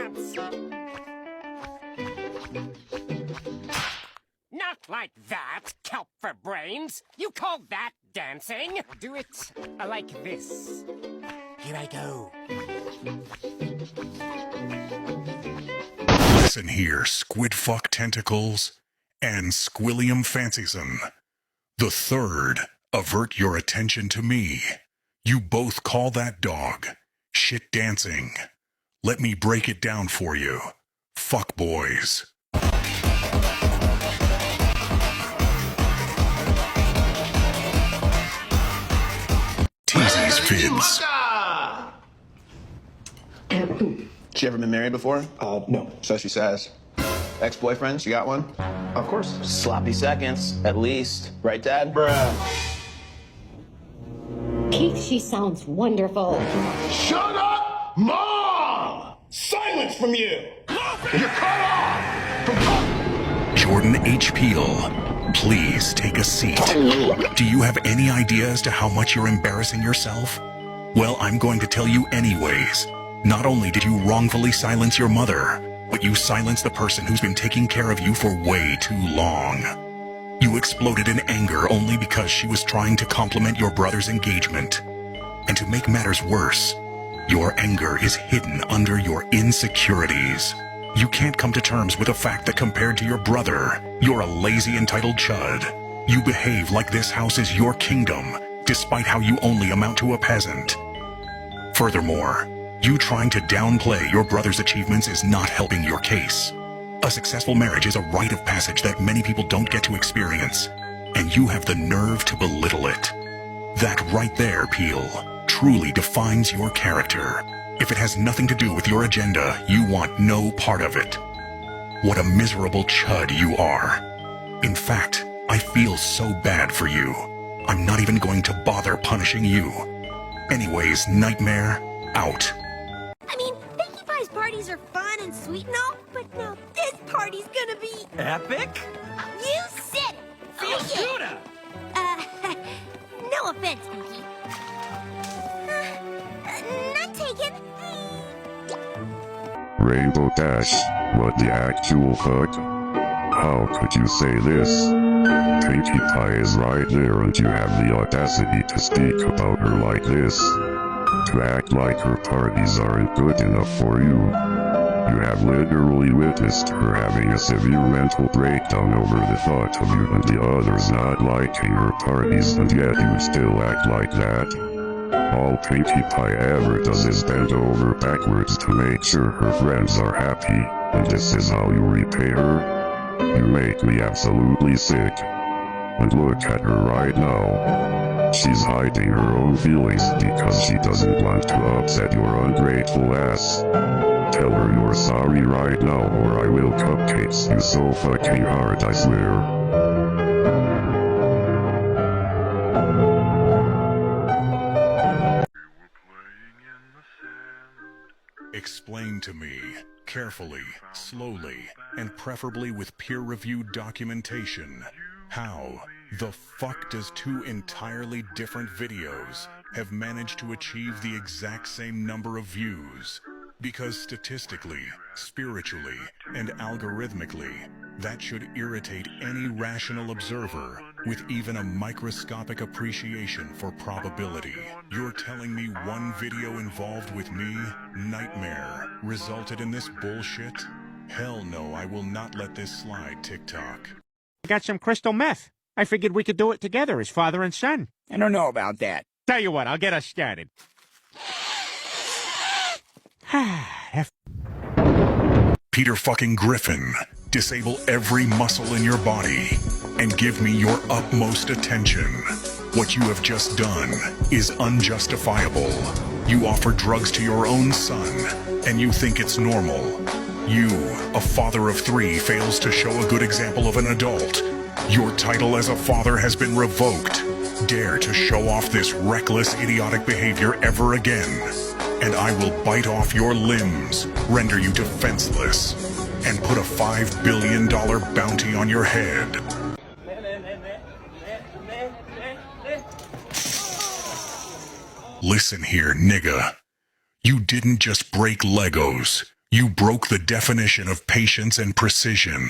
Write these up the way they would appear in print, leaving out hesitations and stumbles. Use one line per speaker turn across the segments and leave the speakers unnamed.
dance. Not like that, kelp for brains. You call that dancing? Do it like this. Here I go.
Listen here, squid fuck tentacles and squillium fancyson. The third, avert your attention to me. You both call that dog shit dancing. Let me break it down for you. Fuck boys. Teasy's Fids.
She ever been married before?
No.
So she says. Ex-boyfriends, you got one?
Of course.
Sloppy seconds, at least. Right, Dad?
Bruh.
Keith, she sounds wonderful.
Shut up, Mom! Silence from you! You're cut off from talking.
Jordan H. Peel, please take a seat. Do you have any idea as to how much you're embarrassing yourself? Well, I'm going to tell you anyways. Not only did you wrongfully silence your mother, but you silenced the person who's been taking care of you for way too long. You exploded in anger only because she was trying to compliment your brother's engagement. And to make matters worse, your anger is hidden under your insecurities. You can't come to terms with the fact that compared to your brother, you're a lazy, entitled chud. You behave like this house is your kingdom, despite how you only amount to a peasant. Furthermore, you trying to downplay your brother's achievements is not helping your case. A successful marriage is a rite of passage that many people don't get to experience, and you have the nerve to belittle it. That right there, Peel, truly defines your character. If it has nothing to do with your agenda, you want no part of it. What a miserable chud you are. In fact, I feel so bad for you. I'm not even going to bother punishing you. Anyways, Nightmare, out.
I mean, Pinkie Pie's parties are fun and sweet and all, but now this party's gonna be...
Epic?
You said it! Oh, yeah. No offense, Pinkie. None taken.
Rainbow Dash, what the actual fuck? How could you say this? Pinkie Pie is right there and you have the audacity to speak about her like this. To act like her parties aren't good enough for you. You have literally witnessed her having a severe mental breakdown over the thought of you and the others not liking her parties, and yet you still act like that. All Pinkie Pie ever does is bend over backwards to make sure her friends are happy, and this is how you repay her? You make me absolutely sick. And look at her right now. She's hiding her own feelings because she doesn't want to upset your ungrateful ass. Tell her you're sorry right now or I will cupcakes you so fucking hard, I swear.
Explain to me, carefully, slowly, and preferably with peer-reviewed documentation, how the fuck does two entirely different videos have managed to achieve the exact same number of views? Because statistically, spiritually, and algorithmically, that should irritate any rational observer with even a microscopic appreciation for probability. You're telling me one video involved with me, Nightmare, resulted in this bullshit? Hell no, I will not let this slide, TikTok.
I got some crystal meth. I figured we could do it together as father and son.
I don't know about that.
Tell you what, I'll get us started.
Peter fucking Griffin, disable every muscle in your body and give me your utmost attention. What you have just done is unjustifiable. You offer drugs to your own son, and you think it's normal. You, a father of 3, fails to show a good example of an adult. Your title as a father has been revoked. Dare to show off this reckless, idiotic behavior ever again, and I will bite off your limbs, render you defenseless, and put a $5 billion bounty on your head. Listen here, nigga. You didn't just break Legos. You broke the definition of patience and precision.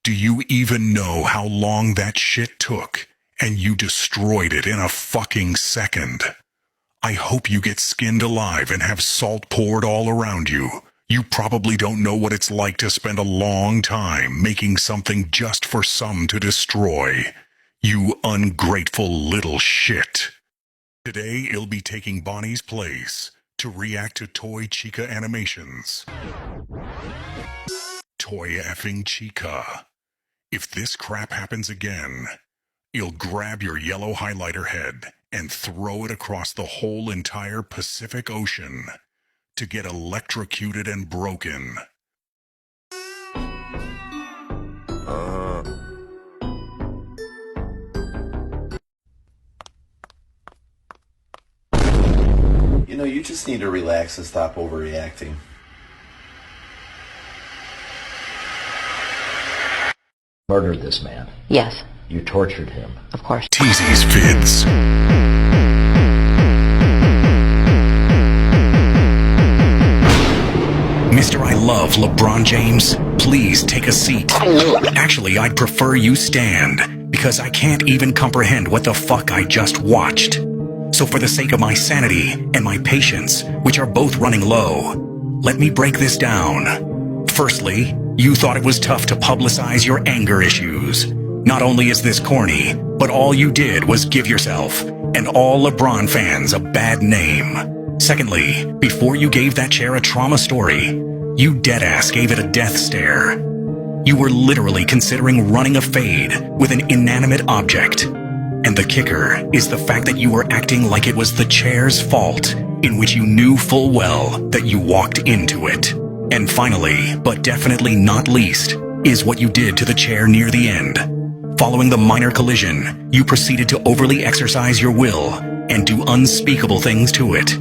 Do you even know how long that shit took? And you destroyed it in a fucking second. I hope you get skinned alive and have salt poured all around you. You probably don't know what it's like to spend a long time making something just for some to destroy. You ungrateful little shit. Today, it'll be taking Bonnie's place to react to Toy Chica animations. Toy effing Chica. If this crap happens again, you'll grab your yellow highlighter head and throw it across the whole entire Pacific Ocean to get electrocuted and broken.
You know, you just need to relax and stop overreacting.
Murdered this man.
Yes,
You tortured him.
of course.
Teasy's Vids. Mr. I Love LeBron James, please take a seat. Actually, I'd prefer you stand, because I can't even comprehend what the fuck I just watched. So for the sake of my sanity and my patience, which are both running low, let me break this down. Firstly, you thought it was tough to publicize your anger issues. Not only is this corny, but all you did was give yourself and all LeBron fans a bad name. Secondly, before you gave that chair a trauma story, you deadass gave it a death stare. You were literally considering running a fade with an inanimate object. And the kicker is the fact that you were acting like it was the chair's fault, in which you knew full well that you walked into it. And finally, but definitely not least, is what you did to the chair near the end. Following the minor collision, you proceeded to overly exercise your will and do unspeakable things to it.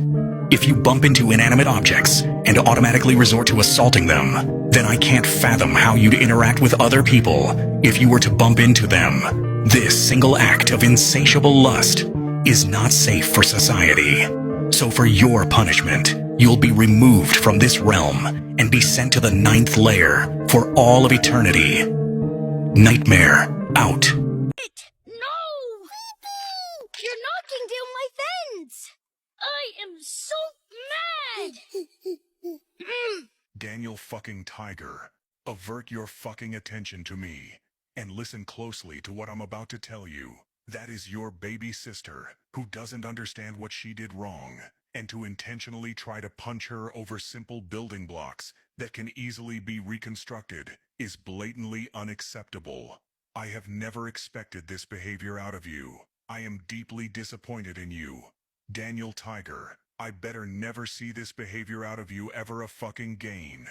If you bump into inanimate objects and automatically resort to assaulting them, then I can't fathom how you'd interact with other people if you were to bump into them. This single act of insatiable lust is not safe for society. So for your punishment, you'll be removed from this realm and be sent to the 9th layer for all of eternity. Nightmare out.
No! You're knocking down my fence! I am so mad!
Daniel fucking Tiger, avert your fucking attention to me and listen closely to what I'm about to tell you. That is your baby sister who doesn't understand what she did wrong, and to intentionally try to punch her over simple building blocks that can easily be reconstructed is blatantly unacceptable. I have never expected this behavior out of you. I am deeply disappointed in you. Daniel Tiger, I better never see this behavior out of you ever again.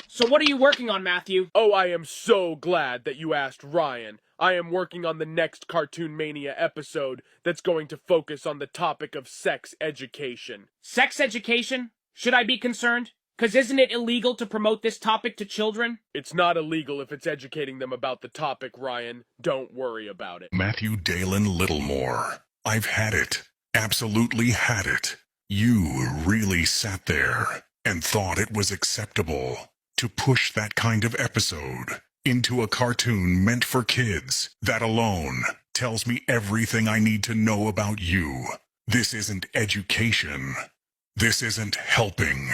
So what are you working on, Matthew? Oh, I am so glad that you asked Ryan. I am working on the next Cartoon Mania episode that's going to focus on the topic of sex education. Sex education? Should I be concerned? 'Cause isn't it illegal to promote this topic to children? It's not illegal if it's educating them about the topic, Ryan. Don't worry about it.
Matthew Dalen Littlemore, I've had it. Absolutely had it. You really sat there and thought it was acceptable to push that kind of episode into a cartoon meant for kids. That alone tells me everything I need to know about you. This isn't education. This isn't helping.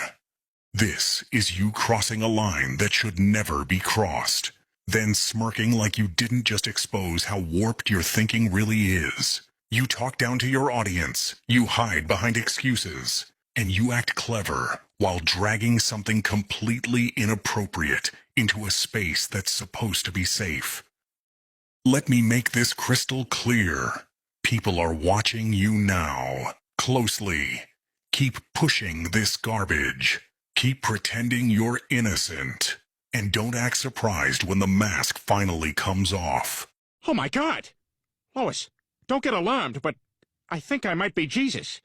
This is you crossing a line that should never be crossed, then smirking like you didn't just expose how warped your thinking really is. You talk down to your audience, you hide behind excuses, and you act clever while dragging something completely inappropriate into a space that's supposed to be safe. Let me make this crystal clear. People are watching you now, closely. Keep pushing this garbage. Keep pretending you're innocent. And don't act surprised when the mask finally comes off.
Oh my God! Lois, don't get alarmed, but I think I might be Jesus.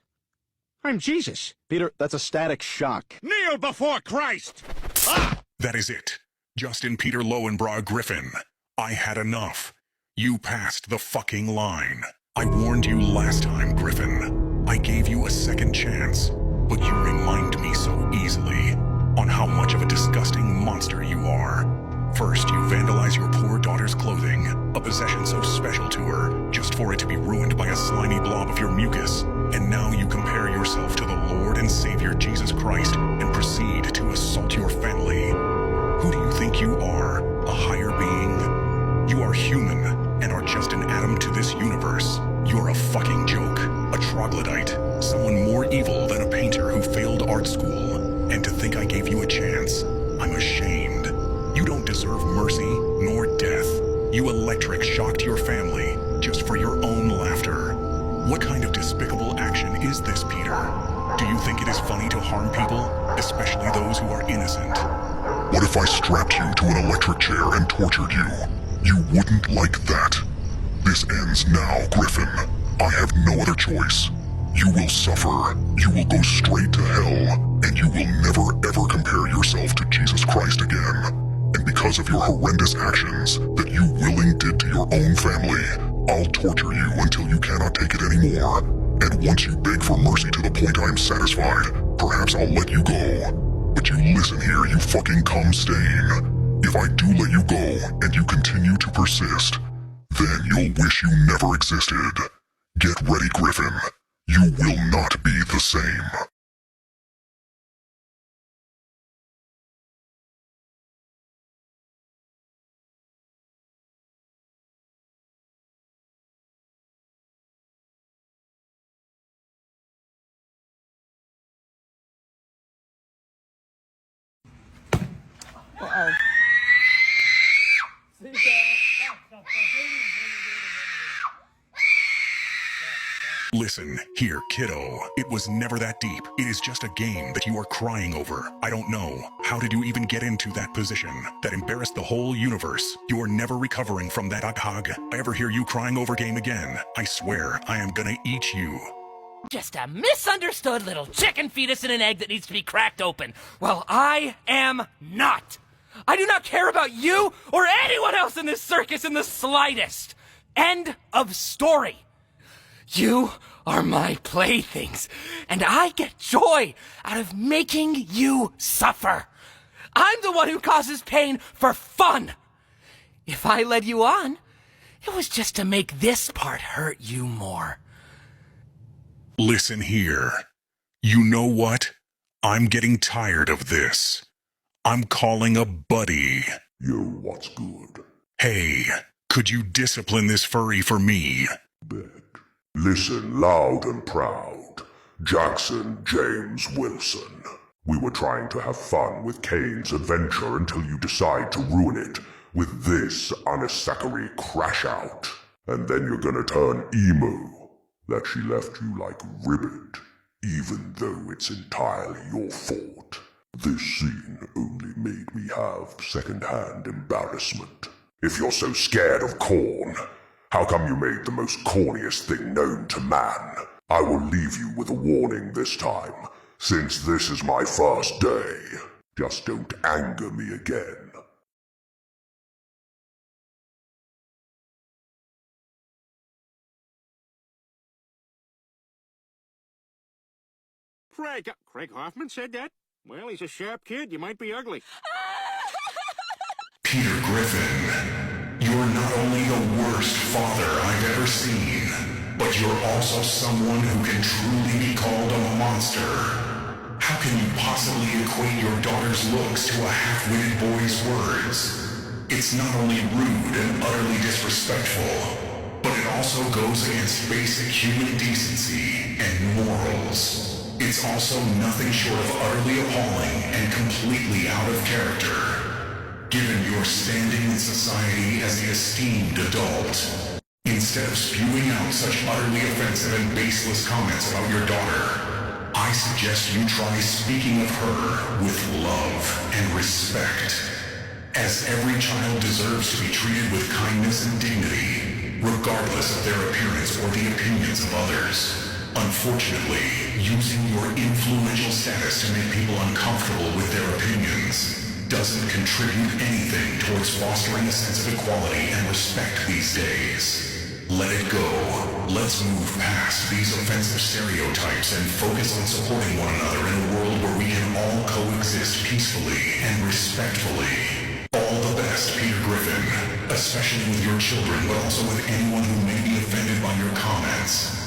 I'm Jesus.
Peter, that's a static shock.
Kneel before Christ! Ah!
That is it. Justin Peter Lowenbrough Griffin. I had enough. You passed the fucking line. I warned you last time, Griffin. I gave you a second chance, but you remind me so easily on how much of a disgusting monster you are. First, you vandalize your poor daughter's clothing, a possession so special to her, just for it to be ruined by a slimy blob of your mucus. And now you compare yourself to the Lord and Savior Jesus Christ and proceed to assault your family. Who do you think you are? A higher being? You are human and are just an atom to this universe. You're a fucking joke, a troglodyte, someone more evil than a painter who failed art school. And to think I gave you a chance, I'm ashamed. You don't deserve mercy nor death. You electric shocked your family just for your own laughter. What kind of despicable action is this, Peter? Do you think it is funny to harm people, especially those who are innocent?
What if I strapped you to an electric chair and tortured you? You wouldn't like that. This ends now, Griffin. I have no other choice. You will suffer, you will go straight to hell, and you will never ever compare yourself to Jesus Christ again. And because of your horrendous actions that you willing did to your own family, I'll torture you until you cannot take it anymore. And once you beg for mercy to the point I am satisfied, perhaps I'll let you go. But you listen here, you fucking cum stain. If I do let you go, and you continue to persist, then you'll wish you never existed. Get ready, Griffin. You will not be the same.
Uh-oh.
Listen, here, kiddo. It was never that deep. It is just a game that you are crying over. I don't know. How did you even get into that position? That embarrassed the whole universe. You are never recovering from that aghag. I ever hear you crying over game again, I swear I am gonna eat you.
Just a misunderstood little chicken fetus in an egg that needs to be cracked open. Well, I am not. I do not care about you or anyone else in this circus in the slightest. End of story. You are my playthings, and I get joy out of making you suffer. I'm the one who causes pain for fun. If I led you on, it was just to make this part hurt you more.
Listen here. You know what? I'm getting tired of this. I'm calling a buddy.
Yo, what's good?
Hey, could you discipline this furry for me?
Bet. Listen loud and proud. Jackson James Wilson. We were trying to have fun with Kane's adventure until you decide to ruin it with this unnecessary crash out. And then you're gonna turn emo. That she left you like ribbit, even though it's entirely your fault. This scene only made me have second-hand embarrassment. If you're so scared of corn, how come you made the most corniest thing known to man? I will leave you with a warning this time, since this is my first day. Just don't anger me again.
Craig Hoffman said that? Well, he's a sharp kid. You might be ugly.
Peter Griffin, you're not only the worst father I've ever seen, but you're also someone who can truly be called a monster. How can you possibly equate your daughter's looks to a half-witted boy's words? It's not only rude and utterly disrespectful, but it also goes against basic human decency and morals. It's also nothing short of utterly appalling and completely out of character. Given your standing in society as the esteemed adult, instead of spewing out such utterly offensive and baseless comments about your daughter, I suggest you try speaking of her with love and respect. As every child deserves to be treated with kindness and dignity, regardless of their appearance or the opinions of others. Unfortunately, using your influential status to make people uncomfortable with their opinions doesn't contribute anything towards fostering a sense of equality and respect these days. Let it go. Let let's move past these offensive stereotypes and focus on supporting one another in a world where we can all coexist peacefully and respectfully. All the best, Peter Griffin, especially with your children, but also with anyone who may be offended by your comments.